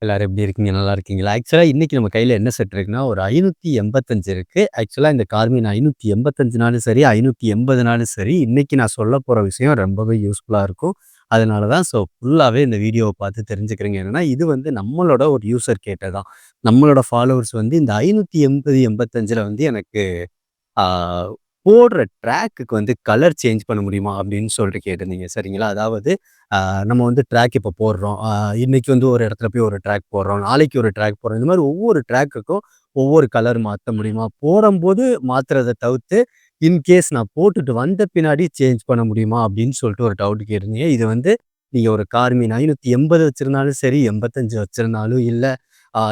எல்லாரும் எப்படி இருக்கீங்க? நல்லா இருக்கீங்களா? ஆக்சுவலா இன்னைக்கு நம்ம கையில என்ன செட் இருக்குன்னா, ஒரு 585 இருக்கு. ஆக்சுவலா இந்த கார்மின் 585னாலும் சரி, 580னாலும் சரி, இன்னைக்கு நான் சொல்லப் போற விஷயம் ரொம்பவே யூஸ்ஃபுல்லா இருக்கும். அதனால தான் ஃபுல்லாவே இந்த வீடியோவ பார்த்து தெரிஞ்சுக்கிறீங்க. என்னன்னா, இது வந்து நம்மளோட ஒரு யூசர் கேட்டதுதான். நம்மளோட ஃபாலோவர்ஸ் வந்து இந்த 580, 85ல வந்து எனக்கு ஆ போடுற ட்ராக்குக்கு வந்து கலர் சேஞ்ச் பண்ண முடியுமா? அப்படின்னு சொல்லிட்டு கேட்டிருந்தீங்க. சரிங்களா? அதாவது நம்ம வந்து ட்ராக் இப்போ போடுறோம். இன்னைக்கு வந்து ஒரு இடத்துல போய் ஒரு ட்ராக் போடுறோம். நாளைக்கு ஒரு ட்ராக் போடுறோம். இந்த மாரி ஒவ்வொரு ட்ராக்குக்கும் ஒவ்வொரு கலர் மாத்த முடியுமா? போடம்போது மாத்துறத தவிர்த்து, இன்கேஸ் நான் போட்டுட்டு வந்த பின்னாடி சேஞ்ச் பண்ண முடியுமா? அப்படின்னு சொல்லிட்டு ஒரு டவுட் கேட்டிருந்தீங்க. இது வந்து நீங்க ஒரு கார்மின் 580 வச்சிருந்தாலும் சரி, 85 வச்சிருந்தாலும், இல்ல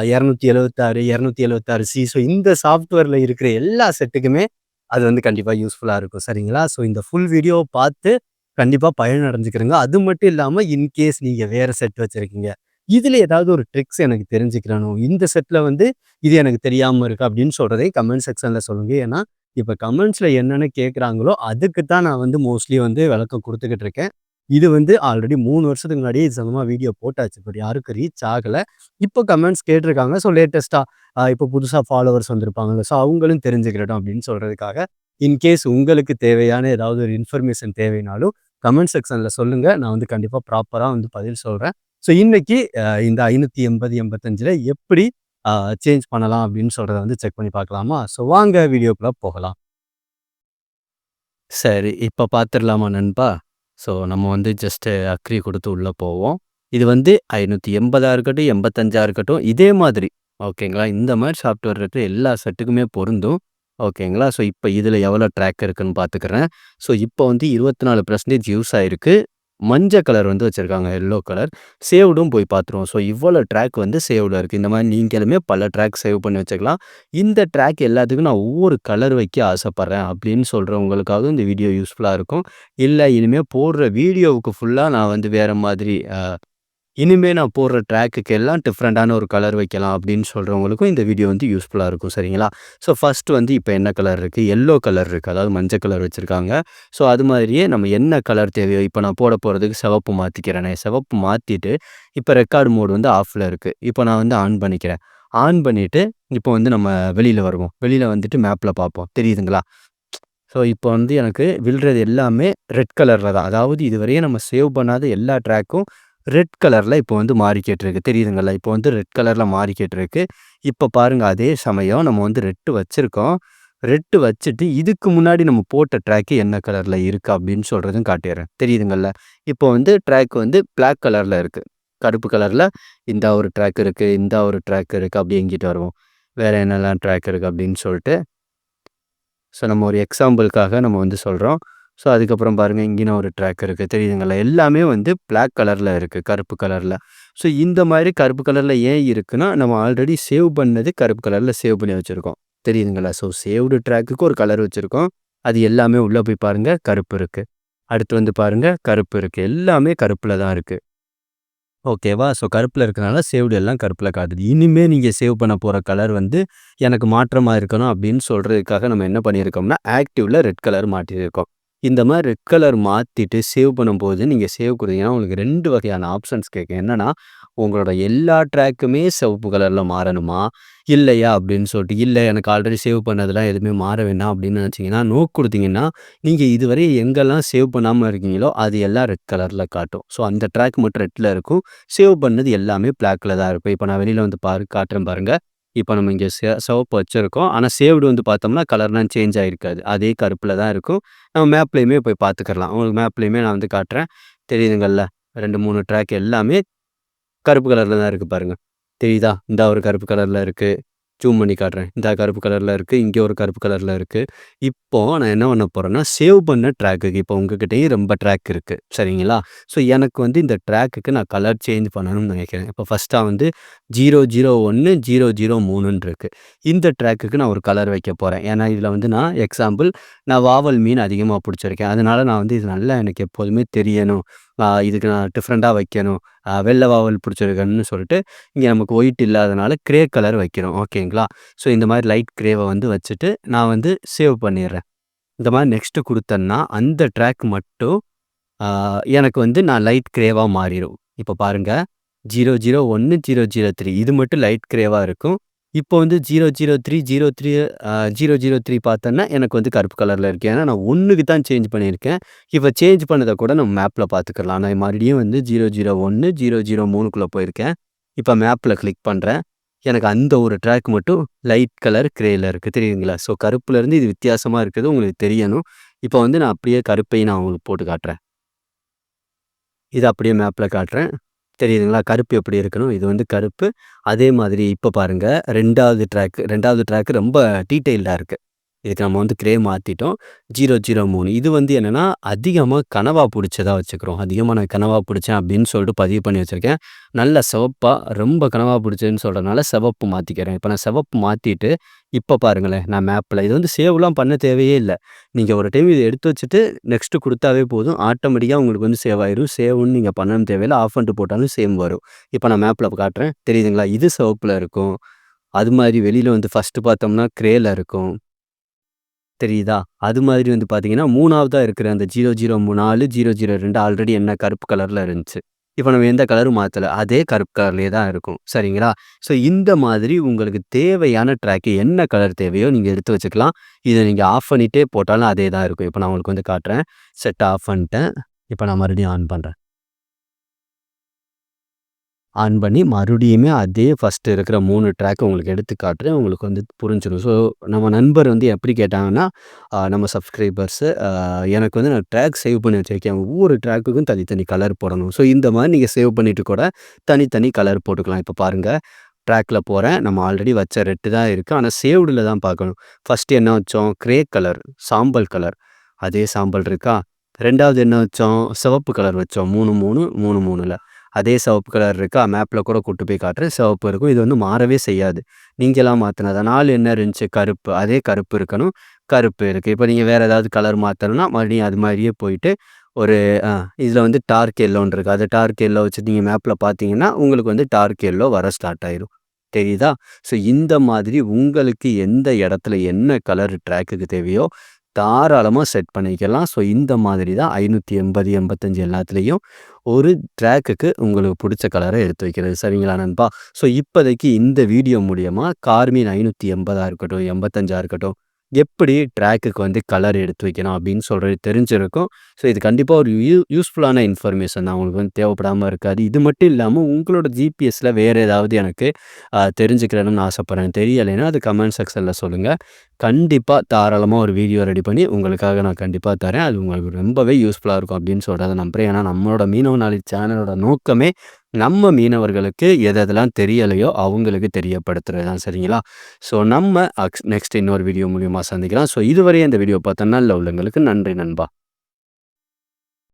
276, 276 சி. இந்த சாஃப்ட்வேர்ல இருக்கிற எல்லா செட்டுக்குமே அது வந்து கண்டிப்பா யூஸ்ஃபுல்லா இருக்கும். சரிங்களா? இந்த ஃபுல் வீடியோவ பார்த்து கண்டிப்பா பயனடைஞ்சுக்கிறங்க. அது மட்டும் இல்லாம இன்கேஸ் நீங்க வேற செட் வச்சிருக்கீங்க. இதுல ஏதாவது ஒரு ட்ரிக்ஸ் எனக்கு தெரிஞ்சுக்கிறணும். இந்த செட்ல வந்து இது எனக்கு தெரியாம இருக்கு அப்படின்னு சொல்றதையும் கமெண்ட் செக்ஷன்ல சொல்லுங்க. ஏன்னா, இப்ப கமெண்ட்ஸ்ல என்னென்ன கேட்குறாங்களோ, அதுக்கு தான் நான் வந்து மோஸ்ட்லி வந்து விளக்கம் குடுத்துக்கிட்டு இருக்கேன். இது வந்து ஆல்ரெடி 3 வருஷத்துக்கு முன்னாடியே இது சம்மந்தமா வீடியோ போட்டாச்சு. பட் யாருக்கும் ரீச் ஆகல. இப்போ கமெண்ட்ஸ் கேட்டிருக்காங்க. லேட்டஸ்ட்டா இப்போ புதுசா ஃபாலோவர்ஸ் வந்திருப்பாங்கல்ல. அவங்களும் தெரிஞ்சுக்கிறட்டும் அப்படின்னு சொல்றதுக்காக, இன்கேஸ் உங்களுக்கு தேவையான ஏதாவது ஒரு இன்ஃபர்மேஷன் தேவைனாலும் கமெண்ட் செக்ஷன்ல சொல்லுங்க. நான் வந்து கண்டிப்பா ப்ராப்பரா வந்து பதில் சொல்றேன். இன்னைக்கு இந்த 580, 85ல எப்படி அ சேஞ்ச் பண்ணலாம் அப்படின்னு சொல்றத வந்து செக் பண்ணி பார்க்கலாமா? வாங்க வீடியோக்குள்ள போகலாம். சரி, இப்ப பார்த்துடலாமா நண்பா? நம்ம வந்து ஜஸ்ட் அக்ரி குடுத்து உள்ள போவோம். இது வந்து 580ஆ இருக்கட்டும், 85ஆ இருக்கட்டும், இதே மாதிரி ஓகேங்களா? இந்த மாரி சாஃப்ட்வேர் இருக்கிற எல்லா செட்டுக்குமே பொருந்தும். ஓகேங்களா? இப்ப இதுல எவ்வளோ ட்ராக் இருக்குன்னு பார்த்துக்கிறேன். இப்ப வந்து 24% யூஸ் ஆயிருக்கு. மஞ்ச கலர் வந்து வச்சிருக்காங்க. Yellow colour. சேவ்டும் போய் பார்த்துருவோம். இவ்வளோ ட்ராக் வந்து சேவ்ல இருக்கு. இந்த மாரி நீங்களுமே பல ட்ராக் சேவ் பண்ணி வச்சுக்கலாம். இந்த ட்ராக் எல்லாத்துக்கும் நான் ஒவ்வொரு கலர் வைக்க ஆசைப்படுறேன் அப்படின்னு சொல்றவங்களுக்காகவும் இந்த வீடியோ யூஸ்ஃபுல்லா இருக்கும். இல்ல இனிமே போடுற வீடியோவுக்கு ஃபுல்லா நான் வந்து வேற மாதிரி இனிமே நான் போடுற ட்ராக்குக்கு எல்லாம் டிஃப்ரெண்டான ஒரு கலர் வைக்கலாம் அப்படின்னு சொல்றவங்களுக்கும் இந்த வீடியோ வந்து யூஸ்ஃபுல்லா இருக்கும். சரிங்களா? ஃபர்ஸ்ட் வந்து இப்ப என்ன கலர் இருக்கு? எல்லோ கலர் இருக்கு. அதாவது மஞ்ச கலர் வச்சிருக்காங்க. அது மாதிரியே நம்ம என்ன கலர் தேவையோ இப்ப நான் போட போறதுக்கு சிவப்பு மாத்திக்கிறேனே. சிவப்பு மாத்திட்டு இப்ப ரெக்கார்ட் மோட் வந்து ஆஃப்ல இருக்கு. இப்ப நான் வந்து ஆன் பண்ணிக்கிறேன். ஆன் பண்ணிட்டு இப்போ வந்து நம்ம வெளியில வருவோம். வெளியில வந்துட்டு மேப்ல பார்ப்போம். தெரியுதுங்களா? இப்போ வந்து எனக்கு விழ்றது எல்லாமே ரெட் கலர்ல தான். அதாவது இதுவரையும் நம்ம சேவ் பண்ணாத எல்லா ட்ராக்கும் ரெட் கலர்ல இப்போ வந்து மாறிக்கிட்டு இருக்கு. தெரியுதுங்களா? இப்போ வந்து ரெட் கலர்ல மாறிக்கிட்டு இருக்கு. இப்ப பாருங்க அதே சமயம் நம்ம வந்து ரெட் வச்சிருக்கோம். ரெட் வச்சுட்டு இதுக்கு முன்னாடி நம்ம போட்ட ட்ராக் என்ன கலர்ல இருக்கு அப்படின்னு சொல்றதும் காட்டிர்றேன். தெரியுதுங்கல்ல? இப்போ வந்து ட்ராக் வந்து பிளாக் கலர்ல இருக்கு. கருப்பு கலர்ல இந்த ஒரு ட்ராக் இருக்கு, இந்த ஒரு ட்ராக் இருக்கு. அப்படி எங்கிட்டு வருவோம். வேற என்னலாம் ட்ராக் இருக்கு அப்படின்னு சொல்லிட்டு நம்ம ஒரு எக்ஸாம்பிள்க்காக நம்ம வந்து சொல்றோம். அதுக்கப்புறம் பாருங்க இங்கேயும் ஒரு ட்ராக் இருக்கு. தெரியுதுங்களா? எல்லாமே வந்து பிளாக் கலர்ல இருக்கு. கருப்பு கலர்ல. இந்த மாரி கருப்பு கலர்ல ஏன் இருக்குன்னா, நம்ம ஆல்ரெடி சேவ் பண்ணது கருப்பு கலர்ல சேவ் பண்ணி வச்சிருக்கோம். தெரியுதுங்களா? சேவ்டு ட்ராக்குக்கு ஒரு கலர் வச்சிருக்கோம். அது எல்லாமே உள்ள போய் பாருங்க கருப்பு இருக்கு. அடுத்து வந்து பாருங்க கருப்பு இருக்கு. எல்லாமே கருப்புல தான் இருக்கு. ஓகேவா? கருப்புல இருக்கனால சேவ்டு எல்லாம் கருப்புல காட்டுது. இனிமே நீங்க சேவ் பண்ண போற கலர் வந்து எனக்கு மாற்றமா இருக்கணும் அப்படின்னு சொல்றதுக்காக நம்ம என்ன பண்ணியிருக்கோம்னா, ஆக்டிவ்ல ரெட் கலர் மாற்றியிருக்கோம். இந்த மாரி ரெட் கலர் மாத்திட்டு சேவ் பண்ணும்போது, நீங்க சேவ் குடுத்தீங்கன்னா, உங்களுக்கு 2 வகையான ஆப்ஷன்ஸ் கேட்கும். என்னன்னா, உங்களோட எல்லா ட்ராக்குமே சிவப்பு கலர்ல மாறணுமா? இல்லையா? அப்படின்னு சொல்லிட்டு, இல்ல எனக்கு ஆல்ரெடி சேவ் பண்ணதெல்லாம் எதுவுமே மாற வேண்டாம் அப்படின்னு நினைச்சீங்கன்னா, நோ குடுத்தீங்கன்னா, நீங்க இதுவரை எங்கெல்லாம் சேவ் பண்ணாம இருக்கீங்களோ, அது எல்லாம் ரெட் கலர்ல காட்டும். அந்த ட்ராக் மட்டும் ரெட்ல இருக்கும். சேவ் பண்ணது எல்லாமே பிளாக்ல தான் இருக்கும். இப்ப நான் வெளியில வந்து காட்டுறேன் பாருங்க. இப்ப நம்ம இங்க சிவப்பு வச்சிருக்கோம். ஆனா சேவ்டு வந்து பார்த்தோம்னா, கலர்லாம் சேஞ்ச் ஆயிருக்காது. அதே கருப்புல தான் இருக்கும். நம்ம மேப்லயுமே போய் பார்த்துக்கலாம். உங்களுக்கு மேப்லயுமே நான் வந்து காட்டுறேன். தெரியுதுங்கல்ல? 2, 3 ட்ராக் எல்லாமே கருப்பு கலர்ல தான் இருக்கு பாருங்க. தெரியுதா? இந்தா ஒரு கருப்பு கலர்ல இருக்கு. ஜூம் பண்ணி காட்டுறேன். இந்தா கருப்பு கலர்ல இருக்கு. இங்க ஒரு கருப்பு கலர்ல இருக்கு. இப்போ நான் என்ன பண்ண போறேன்னா, சேவ் பண்ண ட்ராக்குக்கு இப்போ உங்ககிட்டயும் ரொம்ப ட்ராக் இருக்கு. சரிங்களா? எனக்கு வந்து இந்த ட்ராக்குக்கு நான் கலர் சேஞ்ச் பண்ணணும்னு நினைக்கிறேன். இப்போ ஃபர்ஸ்ட்டா வந்து 001, 003ன்னு இருக்கு. இந்த ட்ராக்குக்கு நான் ஒரு கலர் வைக்க போறேன். ஏன்னா, இதுல வந்து நான் எக்ஸாம்பிள் நான் வாவல் மீன் அதிகமா புடிச்சிருக்கேன். அதனால நான் வந்து இது நல்லா எனக்கு எப்போதுமே தெரியணும். இதுக்கு நான் டிஃப்ரெண்ட்டா வைக்கணும். வெள்ள வாவல் புடிச்சிருக்கேன்னு சொல்லிட்டு, இங்க நமக்கு ஒயிட் இல்லாதனால கிரே கலர் வைக்கிறோம். ஓகேங்களா? இந்த மாரி லைட் கிரேவ வந்து வச்சுட்டு, நான் வந்து சேவ் பண்ணிர்றேன். இந்த மாரி நெக்ஸ்ட் குடுத்தேன்னா, அந்த ட்ராக் மட்டும் ஆ எனக்கு வந்து நான் லைட் கிரேவா மாறிரும். இப்ப பாருங்க, 001, 003 இது மட்டும் லைட் கிரேவா இருக்கும். இப்போ வந்து 003, 003 பார்த்தோன்னா, எனக்கு வந்து கருப்பு கலர்ல இருக்கு. ஏன்னா நான் 1க்கு தான் சேஞ்ச் பண்ணியிருக்கேன். இப்ப சேஞ்ச் பண்ணத கூட நம்ம மேப்ல பார்த்துக்கலாம். நான் மறுபடியும் வந்து 001, 003க்குள்ள போயிருக்கேன். இப்ப மேப்ல கிளிக் பண்றேன். எனக்கு அந்த ஒரு ட்ராக் மட்டும் லைட் கலர் கிரேல இருக்கு. தெரியுதுங்களா? ஸோ கருப்புலருந்து இது வித்தியாசமா இருக்கிறது உங்களுக்கு தெரியணும். இப்ப வந்து நான் அப்படியே கருப்பையும் நான் உங்களுக்கு போட்டு காட்டுறேன். இத அப்படியே மேப்ல காட்டுறேன். தெரியுதுங்களா? கருப்பு எப்படி இருக்கணும்? இது வந்து கருப்பு. அதே மாதிரி இப்ப பாருங்க 2வது ட்ராக் ரொம்ப டீட்டெயில்டா இருக்கு. இதுக்கு நம்ம வந்து கிரே மாத்திட்டோம். 003 இது வந்து என்னன்னா, அதிகமா கனவா புடிச்சதா வச்சுக்கிறோம். அதிகமா நான் கனவா புடிச்சேன் அப்படின்னு சொல்லிட்டு பதிவு பண்ணி வச்சிருக்கேன். நல்ல சிவப்பா ரொம்ப கனவா புடிச்சதுன்னு சொல்றனால சிவப்பு மாத்திக்கிறேன். இப்ப நான் சிவப்பு மாத்திட்டு, இப்ப பாருங்களேன் நான் மேப்ல இது வந்து சேவ்லாம் பண்ண தேவையே இல்ல. நீங்க ஒரு டைம் இத எடுத்து வச்சுட்டு நெக்ஸ்ட் குடுத்தாவே போதும். ஆட்டோமேட்டிக்கா உங்களுக்கு வந்து சேவ் ஆயிரும். சேவ்ன்னு நீங்க பண்ணவும் தேவையில்ல. ஆஃப் பண்ணிட்டு போட்டாலும் சேம் வரும். இப்ப நான் மேப்ல காட்டுறேன். தெரியுதுங்களா? இது சிவப்புல இருக்கும். அது மாதிரி வெளியில வந்து ஃபர்ஸ்ட் பார்த்தோம்னா கிரேல இருக்கும். தெரியுதா? அது மாதிரி வந்து பார்த்தீங்கன்னா, 3வதா இருக்கிற அந்த 004, 002 ஆல்ரெடி என்ன கருப்பு கலர்ல இருந்துச்சு. இப்ப நம்ம எந்த கலரும் மாத்தல. அதே கருப்பு கலர்லயே தான் இருக்கும். சரிங்களா? ஸோ இந்த மாதிரி உங்களுக்கு தேவையான ட்ராக் என்ன கலர் தேவையோ நீங்க எடுத்து வச்சுக்கலாம். இத நீங்க ஆஃப் பண்ணிட்டே போட்டாலும் அதே தான் இருக்கும். இப்ப நான் உங்களுக்கு வந்து காட்டுறேன். செட்ட ஆஃப் பண்ணிட்டேன். இப்ப நான் மறுபடியும் ஆன் பண்றேன். ஆன் பண்ணி மறுபடியுமே அதே ஃபர்ஸ்ட் இருக்கிற 3 ட்ராக் உங்களுக்கு எடுத்து காட்டுறேன். உங்களுக்கு வந்து புரிஞ்சிரும். ஸோ நம்ம நண்பர் வந்து எப்படி கேட்டாங்கன்னா, நம்ம சப்ஸ்கிரைபர்ஸு எனக்கு வந்து நான் ட்ராக் சேவ் பண்ணி வச்சிருக்கேன். ஒவ்வொரு ட்ராக்குக்கும் தனித்தனி கலர் போடணும். ஸோ இந்த மாரி நீங்க சேவ் பண்ணிட்டு கூட தனித்தனி கலர் போட்டுக்கலாம். இப்ப பாருங்க ட்ராக்ல போறேன். நம்ம ஆல்ரெடி வச்ச ரெட் தான் இருக்கு. ஆனா சேவ்டுல தான் பார்க்கணும். ஃபர்ஸ்ட் என்ன வச்சோம்? கிரே கலர், சாம்பல் கலர். அதே சாம்பல் இருக்கா? 2வது என்ன வச்சோம்? சிவப்பு கலர் வச்சோம். 3, 3, 3, 3ல. அதே சிவப்பு கலர் இருக்கா? மேப்ல கூட கூட்டு போய் காட்டுறேன். சிவப்பு இருக்கும். இது வந்து மாறவே செய்யாது. நீங்களா மாத்துனது. 4 என்ன இருந்துச்சு? கருப்பு. அதே கருப்பு இருக்கணும். கருப்பு இருக்கு. இப்ப நீங்க வேற ஏதாவது கலர் மாத்தணும்னா, மறுபடியும் அது மாரியே போயிட்டு ஒரு அ இதுல வந்து டார்க் எல்லோன்னு இருக்கு. அது டார்க் எல்லோ வச்சு நீங்க மேப்ல பார்த்தீங்கன்னா, உங்களுக்கு வந்து டார்க் எல்லோ வர ஸ்டார்ட் ஆயிரும். தெரியுதா? ஸோ இந்த மாதிரி உங்களுக்கு எந்த இடத்துல என்ன கலர் ட்ராக்குக்கு தேவையோ, தாராளமா செட் பண்ணிக்கலாம். ஸோ இந்த மாதிரி தான் 580, 85 எல்லாத்துலயும் ஒரு ட்ராக்குக்கு உங்களுக்கு புடிச்ச கலர எடுத்து வைக்கிறது. சரிங்களா நண்பா? ஸோ இப்போதைக்கு இந்த வீடியோ மூலியமா கார்மின் 580ஆ இருக்கட்டும், 85ஆ இருக்கட்டும், எப்படி ட்ராக்குக்கு வந்து கலர் எடுத்து வைக்கணும் அப்படின்னு சொல்றது தெரிஞ்சிருக்கும். ஸோ இது கண்டிப்பா ஒரு யூஸ்ஃபுல்லான இன்ஃபர்மேஷன் தான். உங்களுக்கு வந்து தேவைப்படாம இருக்காது. இது மட்டும் இல்லாம உங்களோட ஜிபிஎஸ்ல வேற ஏதாவது எனக்கு தெரிஞ்சுக்கிறணும்னு ஆசைப்படுறேன். தெரியலைன்னா அது கமெண்ட் செக்ஷன்ல சொல்லுங்க. கண்டிப்பா தாராளமா ஒரு வீடியோ ரெடி பண்ணி உங்களுக்காக நான் கண்டிப்பா தரேன். அது உங்களுக்கு ரொம்பவே யூஸ்ஃபுல்லா இருக்கும் அப்படின்னு சொல்றத நம்புறேன். ஏன்னா நம்மளோட மீனவ நாலேட்ஜ் சேனலோட நோக்கமே நம்ம மீனவர்களுக்கு எதெல்லாம் தெரியலையோ அவங்களுக்கு தெரியப்படுத்துறது தான். சரிங்களா? ஸோ நம்ம நெக்ஸ்ட் இன்னொரு வீடியோ மூலியமா சந்திக்கலாம். ஸோ இதுவரை இந்த வீடியோ பார்த்த நல்ல உள்ளங்களுக்கு நன்றி நண்பா.